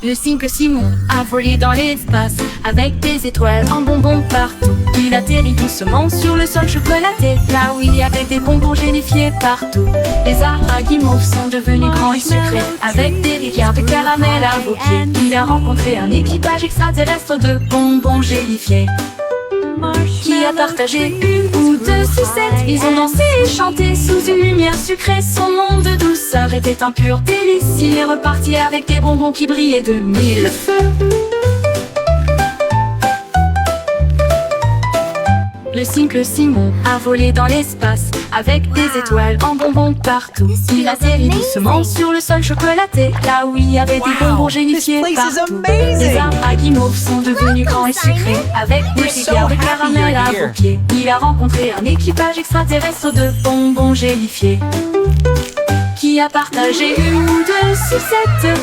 Le simple Simon a volé dans l'espace avec des étoiles en bonbons partout. Il atterrit doucement sur le sol chocolaté, là où il y avait des bonbons gélifiés partout. Les arbres à guimauve sont devenus grands et sucrés, avec des rivières de caramel à vos pieds. Il a rencontré un équipage extraterrestre de bonbons gélifiés qui a partagé une ou deux sucettes. Ils ont dansé et chanté sous une lumière sucrée. Son monde de douceur était un pur délice. Il est reparti avec des bonbons qui brillaient de mille feux. Le simple Simon a volé dans l'espace avec des étoiles en bonbons partout. Il atterrit doucement sur le sol chocolaté, là où il y avait des bonbons gélifiés partout. Les arbres à guimauve sont devenus grands et sucrés, avec des rivières de caramel à vos pieds. Il a rencontré un équipage extraterrestre de bonbons gélifiés qui a partagé une ou deux sucettes.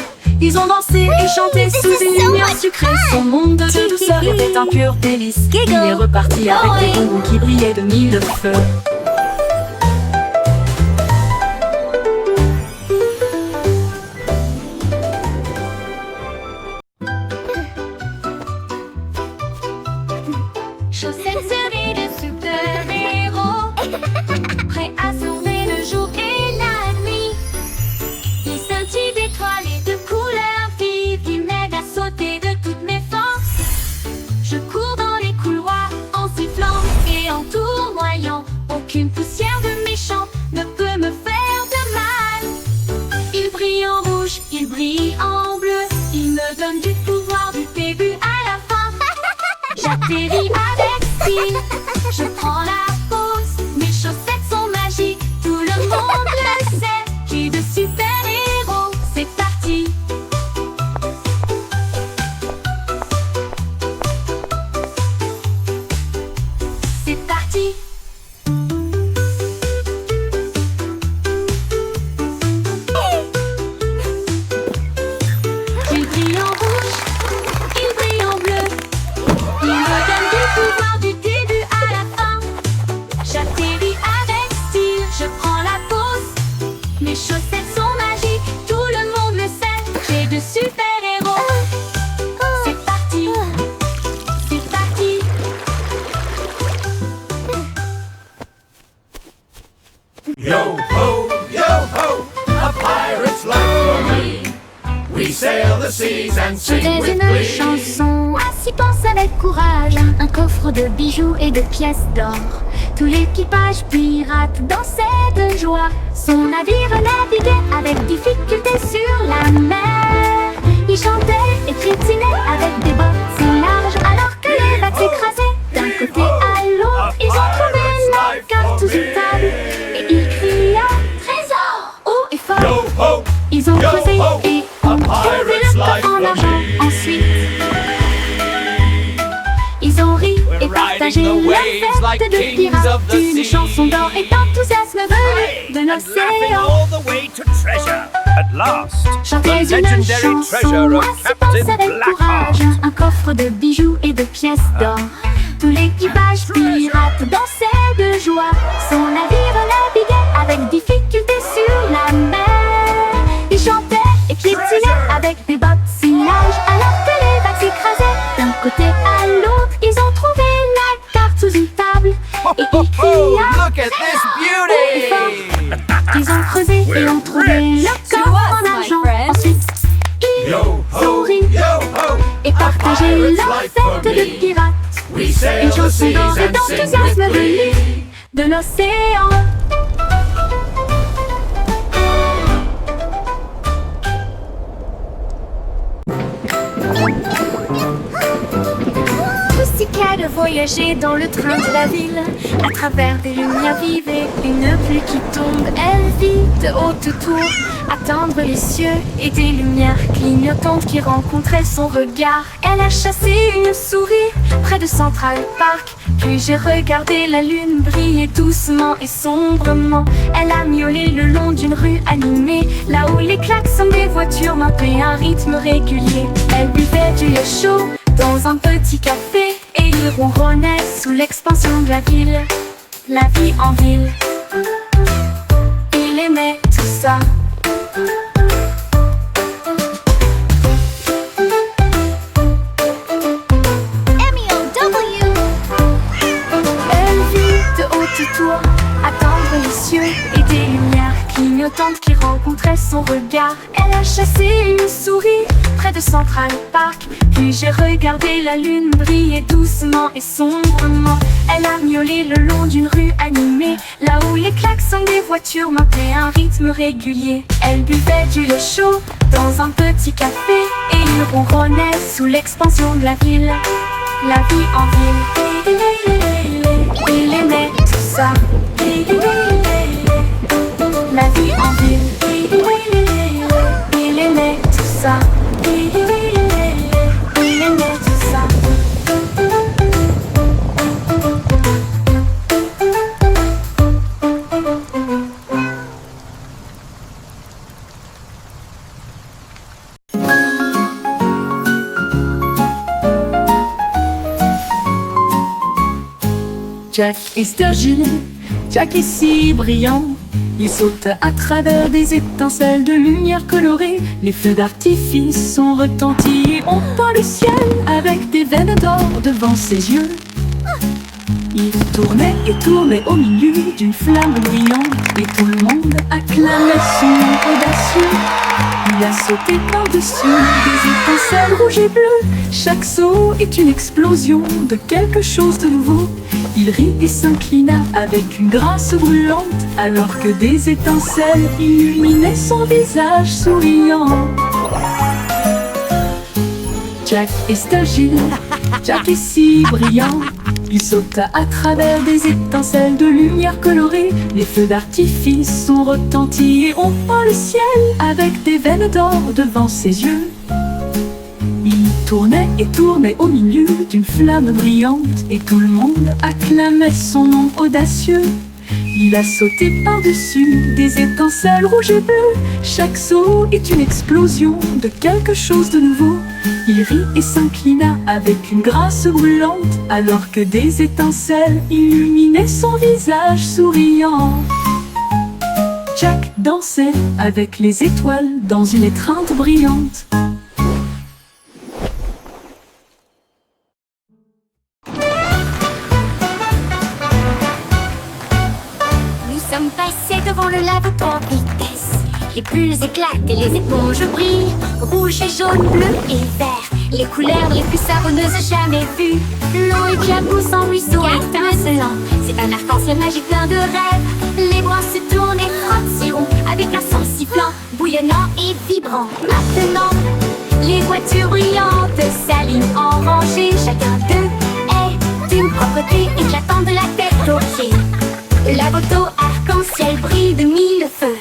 Ils ont dansé et chanté sous une lumière sucrée. Son monde de douceur était un pur délice. Il est reparti avec des bonbons qui brillaient de mille feux. Chaussettes servies de super-héros, prêts à sauver le jour et la nuit. Ils scintillent d'étoiles et de couleurs vives qui m'aident à sauter de toutes mes forces. Je cours dans les couloirs en sifflant et en tournoyant. Aucune poussière de méchant ne peut me faire de mal. Ils brillent en rouge, ils brillent en bleu. Ils me donnent du pouvoir du début à la fin. J'atterris avec style, je prends la pause. Mes chaussettes sont magiques, tout le monde le sait. J'ai de super-héros, c'est parti. C'est parti. Il brille en rouge, il brille en bleu. Il me donne du pouvoir du début à la fin. J'atterris avec style, je prends la pause. Mes chaussettes sont magiques, tout le monde le sait. J'ai de super-héros. C'est parti, c'est parti. Yo ho, a pirate's life for me. We sail the seas and sing C'était with une glee. chanson, ainsi pense avec courage. Un coffre de bijoux et de pièces d'or. Tout l'équipage pirate dansait de joie. Son navire naviguait avec difficulté sur la mer. Il chantait et crétinait avec des bottes si larges, alors que les vagues s'écrasaient d'un côté à l'autre. Ils ont trouvé la carte sous une table et il cria trésor haut et fort. Yo ho, Ils ont yo creusé ho, et a ont trouvé pirate's le life coffre en for argent. me. Ensuite, ils ont ri et partagé riding the leur waves like fête de kings pirates. of the Une sea. chanson d'or et d'enthousiasme venu de and laughing l'océan. all the way to treasure. At last, Chantez the une legendary chanson, treasure of ainsi pense Captain avec Blackheart. courage. Un coffre de bijoux et de pièces d'or. Tout l'équipage pirate dansait de joie. Son navire naviguait avec difficulté sur la mer. Il chantait et crétinait avec des bottes si larges, alors que les vagues s'écrasaient d'un côté à l'autre. Ils ont trouvé la carte sous une table et ils cria Look at this beauty! Ils ont creusé et ont trouvé le coffre en argent. Ensuite, ils Yo ont ho, ri yo ho, et partagé leur fête de pirates. we sail Une the chanson seas d'or et and sing d'enthousiasme with venue glee. de l'océan. Pussycat de voyager dans le train de la ville, à travers des lumières vives et une pluie qui tombe. Elle vit de haut autour, attendre les cieux et des lumières clignotantes qui rencontraient son regard. Elle a chassé une souris près de Central Park, puis j'ai regardé la lune briller doucement et sombrement. Elle a miaulé le long d'une rue animée, là où les klaxons des voitures maintenaient un rythme régulier. Elle buvait du lait chaud dans un petit café et il ronronnait sous l'expansion de la ville, la vie en ville. Il aimait tout ça. Elle vit de haute tour, attendre les cieux et des lumières clignotantes qui rencontraient son regard. Elle a chassé une souris près de Central Park, puis j'ai regardé la lune briller doucement et sombrement. Elle a miaulé le long d'une rue animée, là où les klaxons des voitures maintenaient un rythme régulier. Elle buvait du lait chaud dans un petit café et il ronronnait sous l'expansion de la ville. La vie en ville, il aimait tout ça. La vie en ville, il aimait tout ça. Il aimait tout ça. Jack est Sturgill, Jack est si brillant. Il saute à travers des étincelles de lumière colorée. Les feux d'artifice sont retentis et ont peint le ciel avec des veines d'or devant ses yeux. Il tournait et tournait au milieu d'une flamme brillante et tout le monde acclamait son nom audacieux. Il a sauté par-dessus des étincelles rouges et bleues. Chaque saut est une explosion de quelque chose de nouveau. Il rit et s'inclina avec une grâce brûlante, alors que des étincelles illuminaient son visage souriant. Jack est Sturgill, Jack est si brillant. Il sauta à travers des étincelles de lumière colorée. Les feux d'artifice sont retentis et ont peint le ciel avec des veines d'or devant ses yeux. Il tournait et tournait au milieu d'une flamme brillante et tout le monde acclamait son nom audacieux. Il a sauté par-dessus des étincelles rouges et bleues. Chaque saut est une explosion de quelque chose de nouveau. Il rit et s'inclina avec une grâce brûlante, alors que des étincelles illuminaient son visage souriant. Jack dansait avec les étoiles dans une étreinte brillante. Nous sommes passés devant le lave-toi en vitesse. Les bulles éclatent et les éponges brillent. Rouge et jaune, bleu et vert, les couleurs les plus savonneuses jamais vues. L'eau éclabousse en ruisseau étincelant. C'est un arc-en-ciel magique plein de rêves. Les bras se tournent et frottent si rond, avec un son sifflant, bouillonnant et vibrant. Maintenant, les voitures brillantes s'alignent en rangée. Chacun d'eux est d'une propreté éclatante de la tête aux pieds. La moto arc-en-ciel brille de mille feux.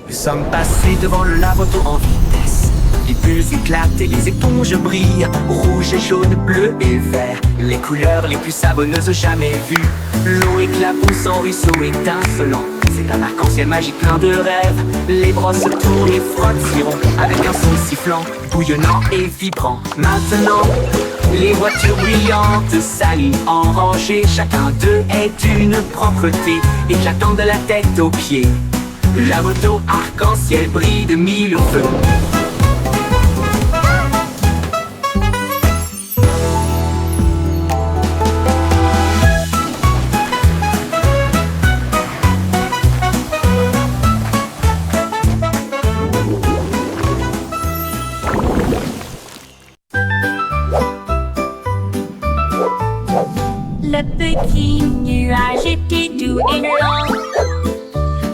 Nous sommes passés devant le lave-auto en vitesse. Les bulles éclatent et les éponges brillent. Rouge et jaune, bleu et vert, les couleurs les plus savonneuses jamais vues. L'eau éclabousse en ruisseau étincelant. C'est un arc-en-ciel magique plein de rêves. Les brosses tournent et frottent si rond, avec un son sifflant, bouillonnant et vibrant. Maintenant, les voitures brillantes s'alignent en rangée. Chacun d'eux est d'une propreté éclatante de la tête aux pieds. La moto arc-en-ciel brille de mille feux. Le petit nuage était doux et lent,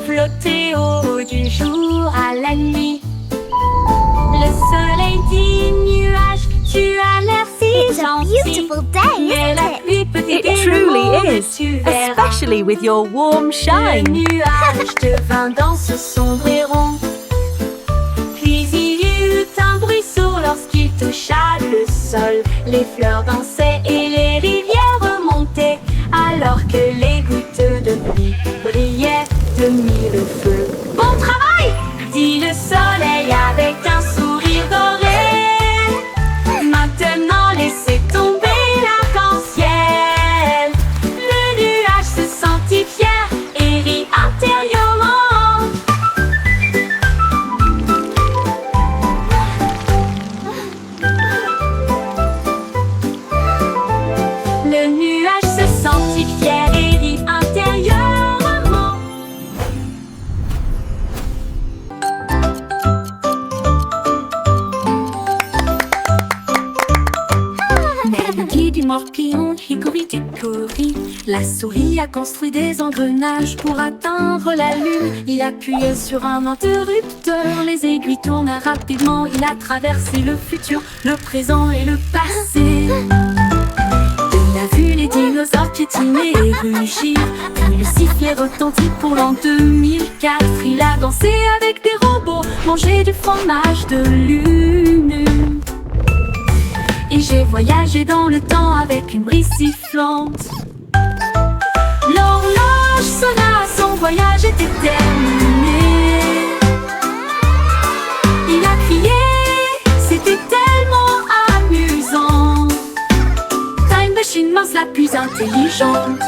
flottait au haut du jour à la nuit. Le soleil dit nuage, tu as l'air si gentil. Beautiful day, Mais la isn't it? pluie peut It t'aider truly loin, is, tu verras. especially with your warm Le shine. nuage devint dans ce sombre et rond. Puis il y eut un bruisseau lorsqu'il toucha le sol. Les fleurs dansaient et les rivières remontaient, alors que les gouttes de pluie brillaient de mille feux. Bon travail, dit le soleil avec un sourire doré. Maintenant laissez tomber l'arc-en-ciel. Le nuage se sentit fier a construit des engrenages pour atteindre la lune. Il appuie sur un interrupteur, les aiguilles tournent rapidement. Il a traversé le futur, le présent et le passé. Il a vu les dinosaures piétiner et rugir, puis le sifflet retentit pour l'an 2004. Il a dansé avec des robots, mangé du fromage de lune. Et j'ai voyagé dans le temps avec une brise sifflante. L'horloge sonna, son voyage était terminé. Il a crié, c'était tellement amusant. Time Machine mince la plus intelligente.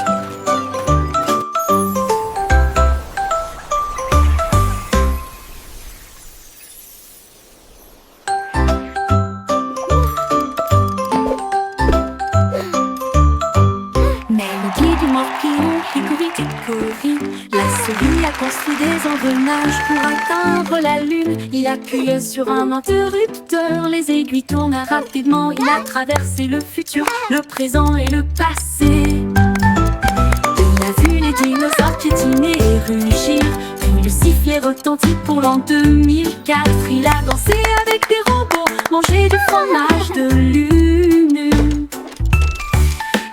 La souris a construit des engrenages pour atteindre la lune. Il appuie sur un interrupteur, les aiguilles tournent rapidement. Il a traversé le futur, le présent et le passé. Il a vu les dinosaures piétiner et rugir, puis le sifflet retentit pour l'an 2004. Il a dansé avec des robots, mangé du fromage de lune.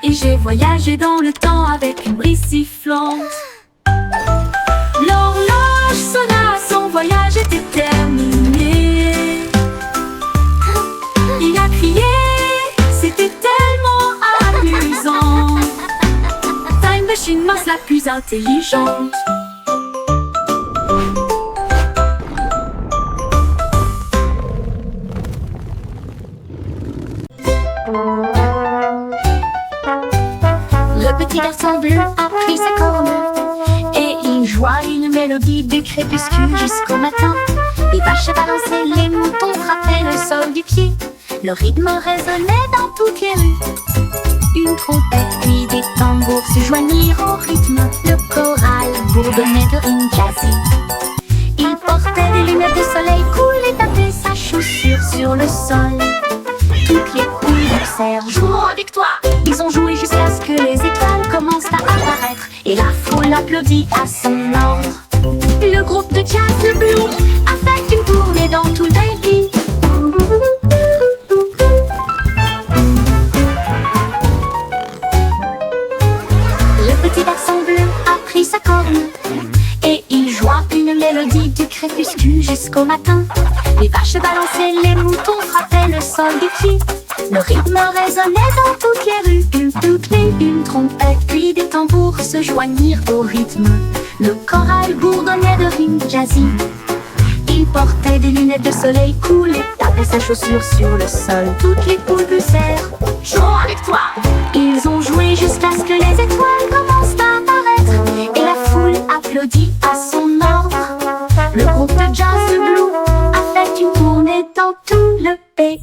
Et j'ai voyagé dans le temps avec une brise sifflante. L'horloge sonna, son voyage était terminé. Il a crié, c'était tellement amusant. Time Machine mince la plus intelligente. Le petit garçon bleu a pris sa corne et il joua une mélodie du crépuscule jusqu'au matin. Les vaches balançaient, les moutons frappaient le sol du pied. Le rythme résonnait dans toutes les rues. Une trompette puis des tambours se joignirent au rythme. Le choral bourdonnait de rimes jazzy. Il portait des lunettes de soleil cool et tapait sa chaussure sur le sol. Toutes les poules dansèrent, jouant avec toi. Ils ont joué jusqu'à ce que les étoiles commencent à apparaître et la foule applaudit à son ordre. Le groupe de jazz, le Blue, a fait une tournée dans tout le pays. Le petit garçon bleu a pris sa corne et il joua une mélodie du crépuscule jusqu'au matin. Les vaches balançaient, les moutons frappaient le sol du pied. Le rythme résonnait dans toutes les rues. Une trompette puis des tambours se joignirent au rythme. Le choral bourdonnait de rimes jazzy. Il portait des lunettes de soleil cool et tapait sa chaussure sur le sol. Toutes les poules poussèrent, jouons avec toi. Ils ont joué jusqu'à ce que les étoiles commencent à apparaître et la foule applaudit à son ordre. Le groupe de jazz Blue a fait une tournée dans tout le pays.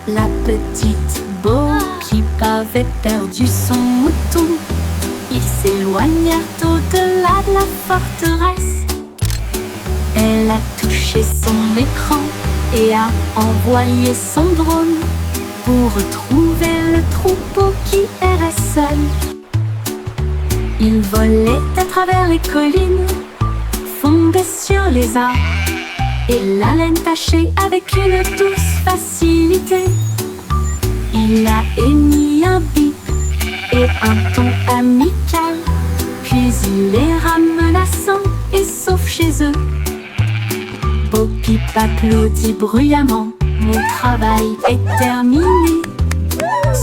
La petite Bo qui avait perdu son mouton, ils s'éloignèrent au-delà de la forteresse. Elle a touché son écran et a envoyé son drone pour retrouver le troupeau qui errait seul. Il volait à travers les collines, fondait sur les arbres et la laine tachée avec une douce facilité. Il a émis un bip et un ton amical, puis il les ramena sains et saufs chez eux. Bo Peep applaudit bruyamment, mon travail est terminé.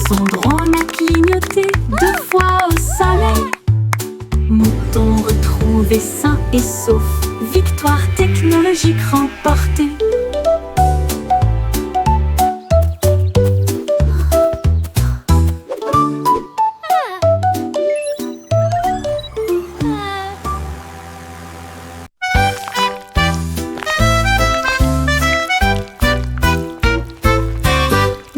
Son drone a clignoté 2 fois au soleil. Mouton retrouvé sain et sauf, victoire technologique remportée.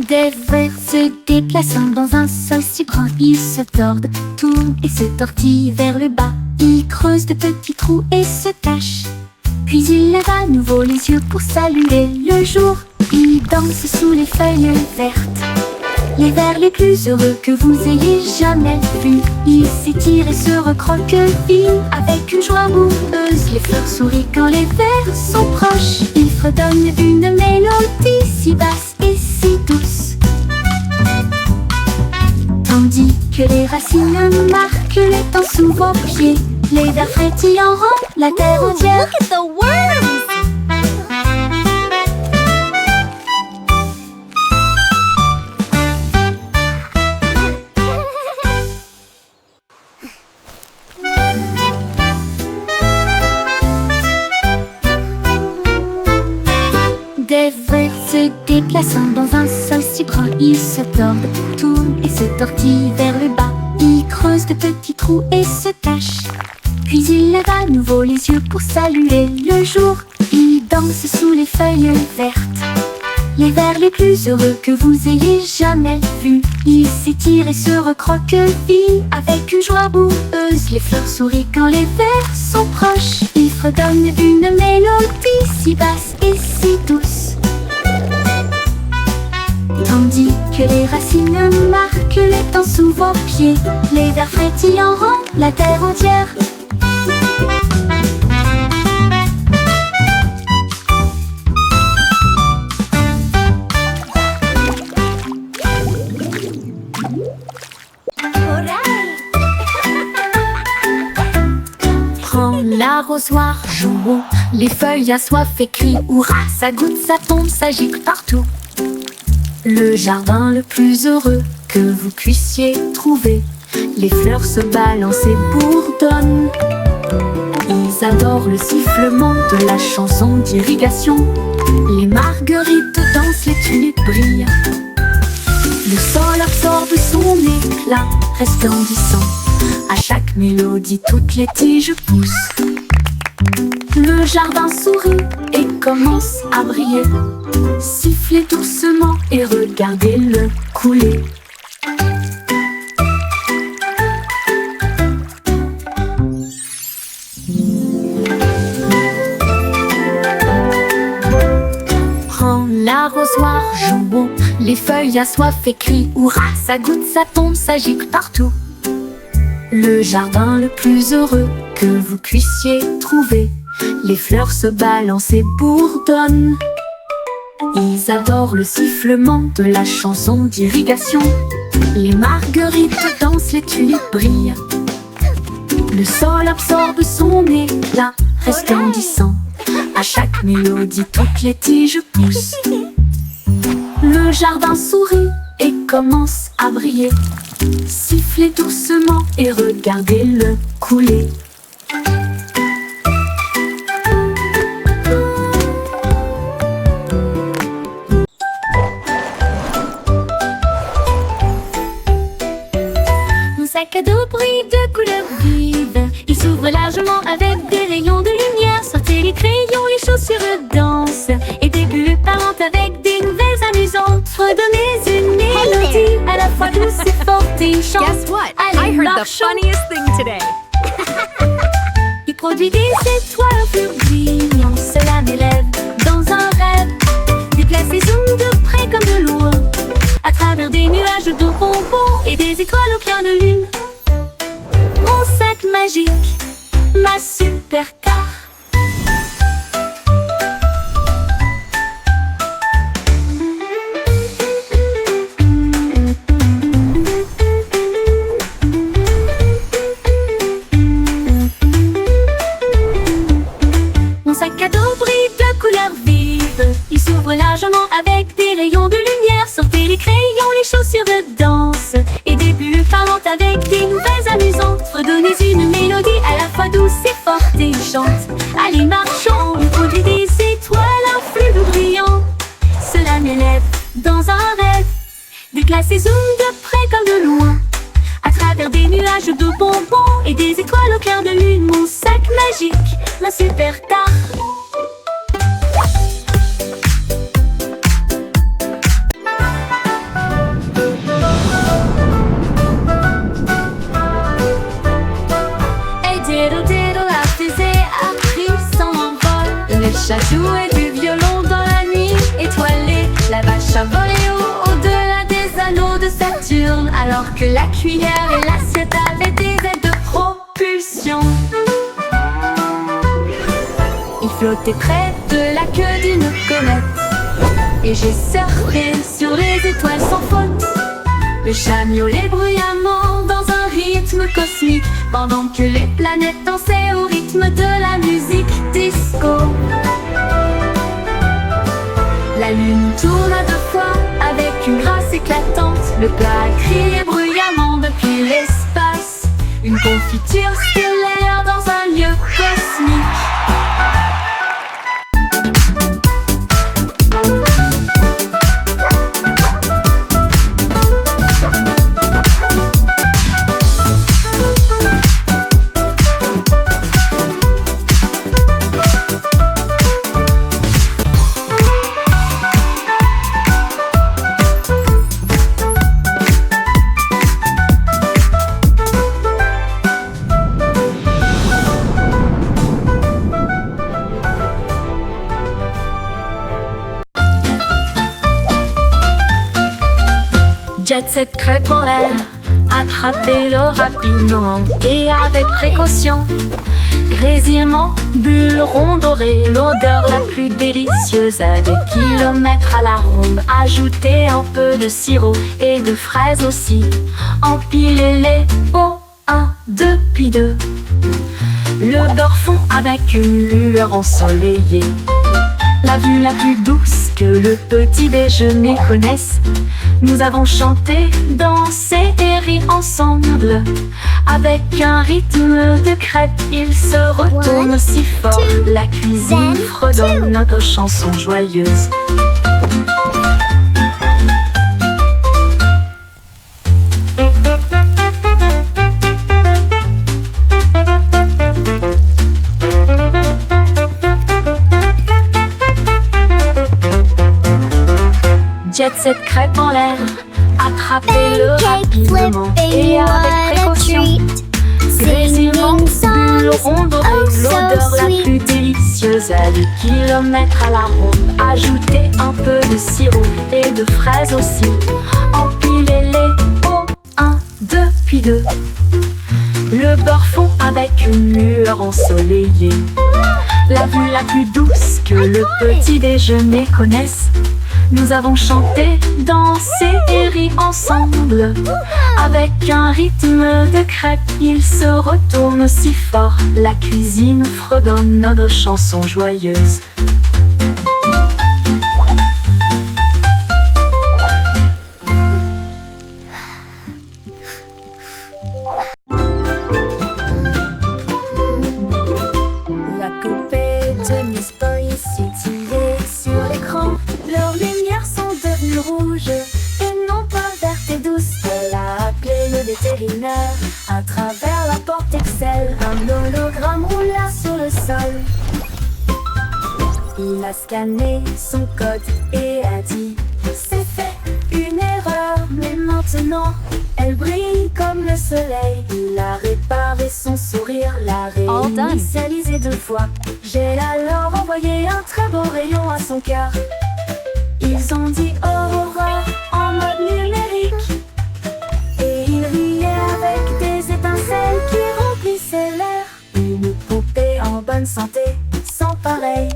Des vers se déplaçant dans un sol si grand, ils se tordent, tournent et se tortillent vers le bas. Ils creusent de petits trous et se cachent. Puis il lève à nouveau les yeux pour saluer le jour. Il danse sous les feuilles vertes, les vers les plus heureux que vous ayez jamais vus. Il s'étire et se recroqueville avec une joie boueuse. Les fleurs sourient quand les vers sont proches. Il fredonne une mélodie si basse et si douce, tandis que les racines marquent les temps sous vos pieds. Les vers frétillants rendent la terre entière. Look at the worms! Des vers se déplaçant dans un seul si grand, ils se tordent, tournent et se tortillent vers le bas. Ils creusent de petits trous et se cachent. Puis il lève à nouveau les yeux pour saluer le jour. Il danse sous les feuilles vertes, les vers les plus heureux que vous ayez jamais vus. Il s'étire et se recroqueville avec une joie boueuse. Les fleurs sourient quand les vers sont proches. Il fredonne une mélodie si basse et si douce, tandis que les racines marquent les temps sous vos pieds. Les vers frétillants rendent la terre entière. Prends l'arrosoir, jouons, les feuilles assoiffées crient hurrah. Ça goutte, ça tombe, ça gicle partout. Le jardin le plus heureux que vous puissiez trouver. Les fleurs se balancent et bourdonnent. Ils adorent le sifflement de la chanson d'irrigation. Les marguerites dansent, les tulipes brillent. Le sol absorbe son éclat resplendissant. À chaque mélodie, toutes les tiges poussent. Le jardin sourit et commence à briller. Sifflez doucement et regardez-le couler. Prends l'arrosoir, jouons, les feuilles assoiffées crient hurrah. Ça goutte, ça tombe, ça gicle partout. Le jardin le plus heureux que vous puissiez trouver. Les fleurs se balancent et bourdonnent. Ils adorent le sifflement de la chanson d'irrigation. Les marguerites dansent, les tulipes brillent. Le sol absorbe son éclat resplendissant. À chaque mélodie, toutes les tiges poussent. Le jardin sourit et commence à briller. Sifflez doucement et regardez-le couler. Mon sac à dos brille de couleurs vives. Il s'ouvre largement avec des rayons de lumière. Sortez les crayons, les chaussures dansent. Et des bulles parlantes avec des nouvelles amusantes. Redonnez une mélodie à la fois douce et forte et chante. Guess what? Allez, I heard the marchons. funniest thing today. Il produit des étoiles au fur brillant. Cela m'élève dans un rêve. Déplace et zoom de près comme de loin. À travers des nuages de bonbons et des étoiles au clair de lune. Mon sac magique, ma supercar. Mon sac à dos brille de couleurs vives. Il s'ouvre largement avec des rayons de lumière. Sortez les crayons, les chaussures de danse. Et des bulles parlantes avec des nouvelles amusantes. Redonnez une mélodie à la fois douce et forte et chante. Allez, marchons, on produit des étoiles, un flux brillant. Cela m'élève dans un rêve. Déplace et zoom de près comme de loin. À travers des nuages de bonbons et des étoiles au clair de lune. Mon sac magique, ma supercar. Et diddle diddle a fusée a pris son envol. alors que la cuillère et l'assiette avaient des ailes de propulsion. Il flottait près de la queue d'une comète, et j'ai surfé sur les étoiles sans faute. Le chat miaulait bruyamment dans un rythme cosmique, pendant que les planètes dansaient au rythme de la musique disco. La lune tourna 2 fois avec une grâce éclatante. Le plat criait bruyamment depuis l'espace, une confiture stellaire dans un lieu cosmique. Jet set crêpe en l'air, attrapez-le rapidement et avec précaution. Grésillement, bulles rondes dorées, l'odeur la plus délicieuse à des kilomètres à la ronde. Ajoutez un peu de sirop et de fraises aussi. Empilez-les au 1, 2, puis 2. Le beurre fond avec une lueur ensoleillée. La vue la plus douce que le petit déjeuner connaisse. Nous avons chanté, dansé et ri ensemble. Avec un rythme de crêpe, il se retourne si fort. La cuisine fredonne notre chanson joyeuse. Jet set crêpe en l'air, attrapez-le rapidement et avec précaution. Grésillement, bulles rondes dorées, l'odeur la plus délicieuse à des kilomètres à la ronde. Ajoutez un peu de sirop et de fraises aussi. Empilez-les au 1, 2, puis 2. Le beurre fond avec une lueur ensoleillée. La vue la plus douce que le petit déjeuner connaisse. Nous avons chanté, dansé et ri ensemble. Avec un rythme de crêpe, il se retourne si fort. La cuisine fredonne notre chanson joyeuse. La poupée de Miss Boris est tirée sur l'écran. Leurs lumières sont devenues rouges et non pas vertes et douces. Elle a appelé le vétérinaire à travers la porte Excel. Un hologramme roula sur le sol. Il a scanné son code et a dit: c'est fait, une erreur, mais maintenant elle brille comme le soleil. Il a réparé son sourire, l'a réinitialisé 2 fois. J'ai alors envoyé un très beau rayon à son cœur. Ils ont dit Aurora en mode numérique. Et ils riaient avec des étincelles qui remplissaient l'air. Une poupée en bonne santé, sans pareil.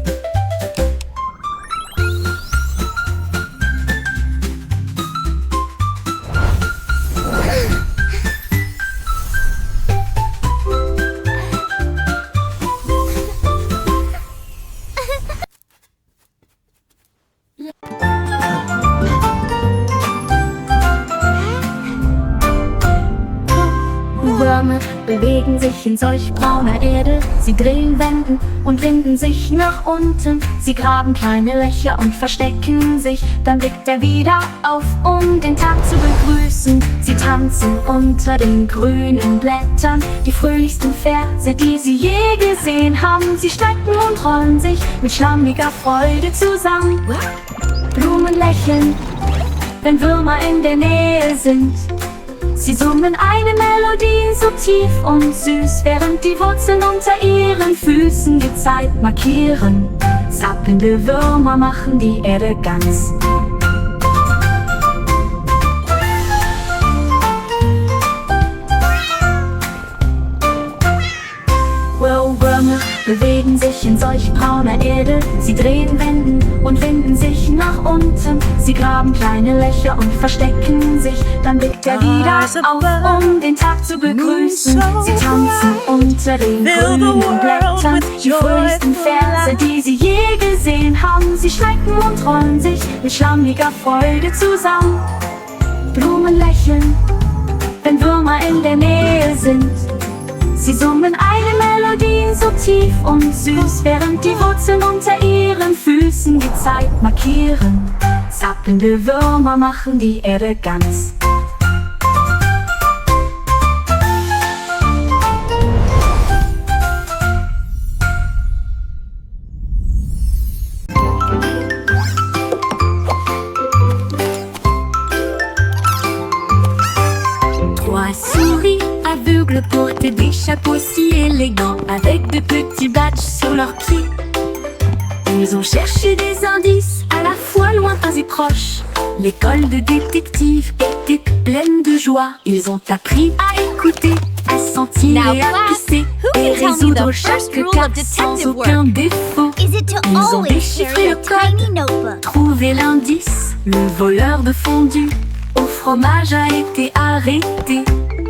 Würmer bewegen sich in solch brauner Erde. Sie drehen, wenden und winden sich nach unten. Sie graben kleine Löcher und verstecken sich. Dann blickt er wieder auf, um den Tag zu begrüßen. Sie tanzen unter den grünen Blättern. Die fröhlichsten Verse, die sie je gesehen haben. Sie strecken und rollen sich mit schlammiger Freude zusammen. Blumen lächeln, wenn Würmer in der Nähe sind. Sie summen eine Melodie so tief und süß, während die Wurzeln unter ihren Füßen die Zeit markieren. Zappelnde Würmer machen die Erde ganz. Würmer bewegen sich in solch brauner Erde. Sie drehen, wenden und winden sich nach unten. Sie graben kleine Löcher und verstecken sich. Dann blickt er wieder auf, um den Tag zu begrüßen. Sie tanzen unter den grünen Blättern. Die fröhlichsten Verse, die sie je gesehen haben. Sie schmecken und rollen sich mit schlammiger Freude zusammen. Blumen lächeln, wenn Würmer in der Nähe sind. Sie summen eine Melodie so tief und süß, während die Wurzeln unter ihren Füßen die Zeit markieren. Zappelnde Würmer machen die Erde ganz. Trois souris aveugles portent des chapeaux si élégants, avec de petits badges sur leurs pieds. Ils ont cherché des indices à la fois lointains et proches. L'école de détective était pleine de joie. Ils ont appris à écouter, à sentir et à pisser, et résoudre chaque cas sans aucun défaut. Ils ont déchiffré le code, trouvé l'indice. Le voleur de fondue au fromage a été arrêté.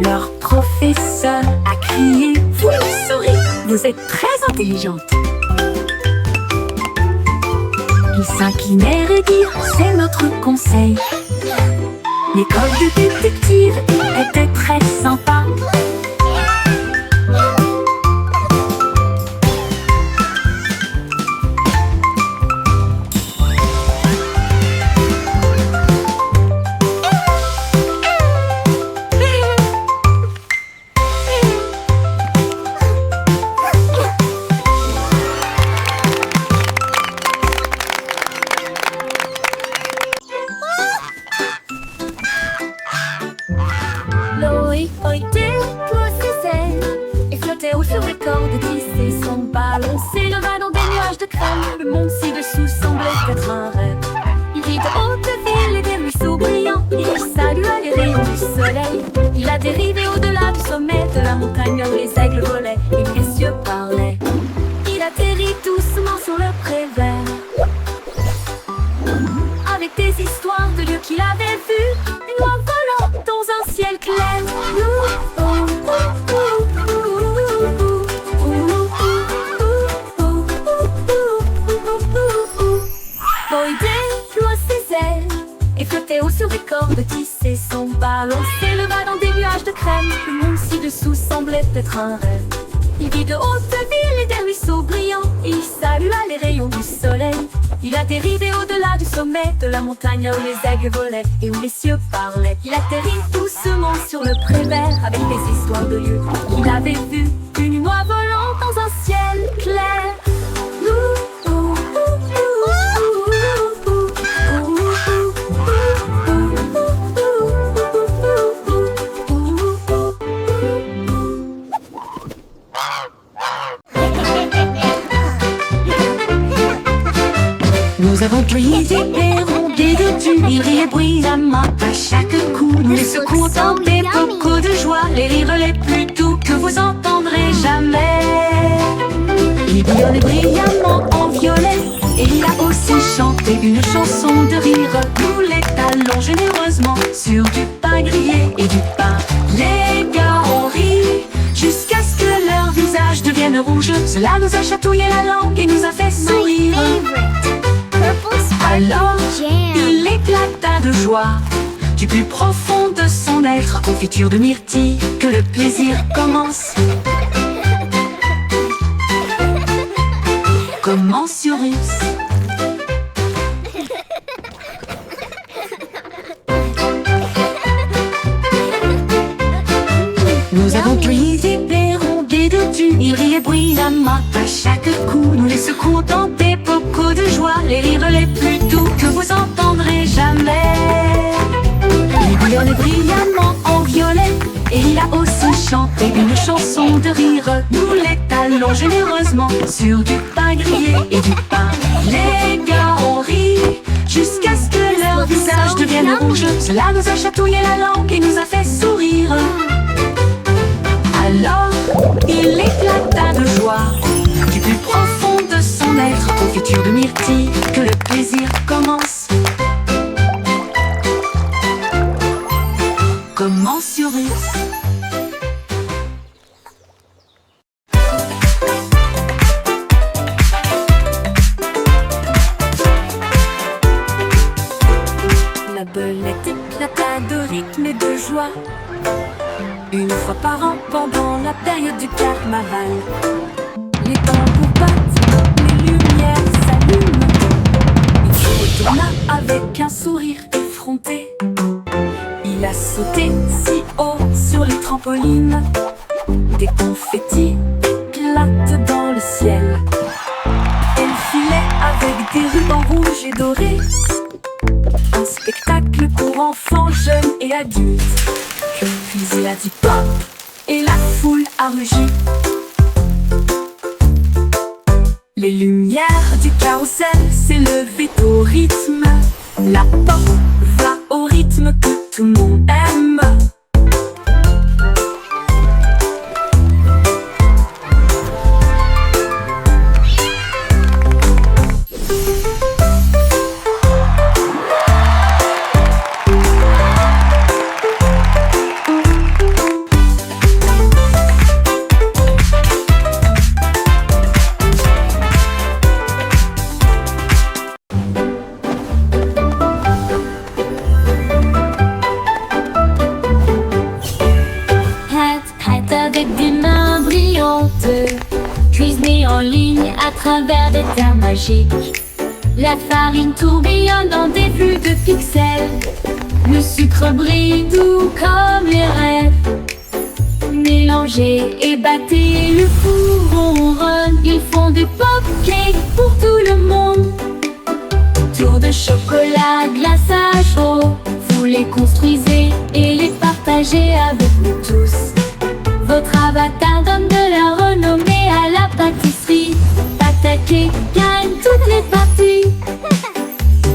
Leur professeur a crié: vous le saurez, vous êtes très intelligente. Ils s'inclinèrent et dirent: c'est notre conseil. L'école de détective était très sympa. Loïc hoïtait, toi ses ailes, et flottait haut sur les cordes, glissait son balancer, le va dans des nuages de crème. Le monde ci-dessous semblait être un rêve. Il vit de hautes villes et des ruisseaux brillants. Il salua les rayons du soleil. Il a dérivé au-delà du sommet de la montagne où les aigles volaient et les cieux parlaient. Il atterrit doucement sur le pré vert, avec des histoires de lieux qu'il avait vus, une oie volant dans un ciel clair. Boy déploie ses ailes et flottait haut sur des cordes, tissait son balancer, le va dans des nuages de crème. Le monde ci-dessous semblait être un rêve. Il vit de hautes villes et des ruisseaux brillants, et il salua les rayons du soleil. Il a dérivé au-delà du sommet de la montagne où les aigles volaient et où les cieux parlaient. Il atterrit doucement sur le pré vert avec des histoires de lieux qu'il avait vus, une oie volant dans un ciel clair. Nous avons pris des perrons, des doudous, ils riaient bruyamment à chaque coup. Nous les secouons dans des bocaux de joie, les rires les plus doux que vous entendrez jamais. Il bouillonnait brillamment en violet, et il a aussi chanté une chanson de rire. Nous l'étalons généreusement sur du pain grillé et du pain. Les gars ont ri jusqu'à ce que leur visage devienne rouge. Cela nous a chatouillé la langue et nous a fait sourire. Alors, il éclata de joie du plus profond de son être. Confiture de myrtille, que le plaisir commence. Commence sur Russe. Nous avons pris des perrons, des doudous, ils riaient bruyamment à chaque coup. Nous les secouons dans des bocaux de joie, les rires les plus doux que vous entendrez jamais. Il bouillonnait brillamment en violet, et il a aussi chanté une chanson de rire. Nous l'étalons généreusement sur du pain grillé et du pain. Les gars ont ri jusqu'à ce que leur visage devienne rouge. Cela nous a chatouillé la langue et nous a fait sourire. Alors, il éclata de joie confiture de myrtille, que le plaisir commence. Commence sur Russe. La belette éclata de rythme et de joie, une fois par an pendant la période du carnaval. Les tambours battent, les lumières s'allument. Il se retourna avec un sourire effronté. Il a sauté si haut sur les trampolines. Des confettis éclatent dans le ciel. Elle filait avec des rubans rouges et dorés. Un spectacle pour enfants, jeunes et adultes. Puis il a dit pop et la foule a rugi. Les lumières du carrousel s'élevaient au rythme. La pop va au rythme que tout le monde aime. Avec des mains brillantes, cuisinée en ligne à travers des terres magiques. La farine tourbillonne dans des flux de pixels. Le sucre brille doux comme les rêves. Mélangez et battez, le four ronronne. Ils font des pop-cakes pour tout le monde. Tour de chocolat, glaçage chaud. Vous les construisez et les partagez avec nous tous. Votre avatar donne de la renommée à la pâtisserie. Attaquez, gagne toutes les parties.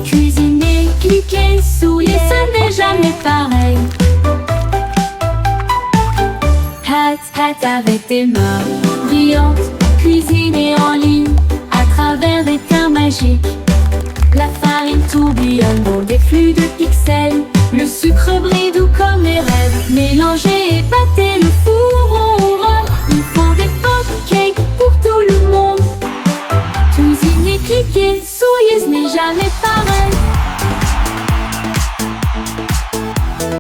Cuisinez, cliquez, souriez, ce n'est jamais pareil. Hat avec tes mains brillantes, cuisinez en ligne à travers des terres magiques. La farine tourbillonne dans des flux de pixels. Le sucre brille doux comme les rêves. Mélangez et battez, le four ronronne. Ils font des pop-cakes pour tout le monde. Cuisinez, cliquez, souriez, ce n'est jamais pareil.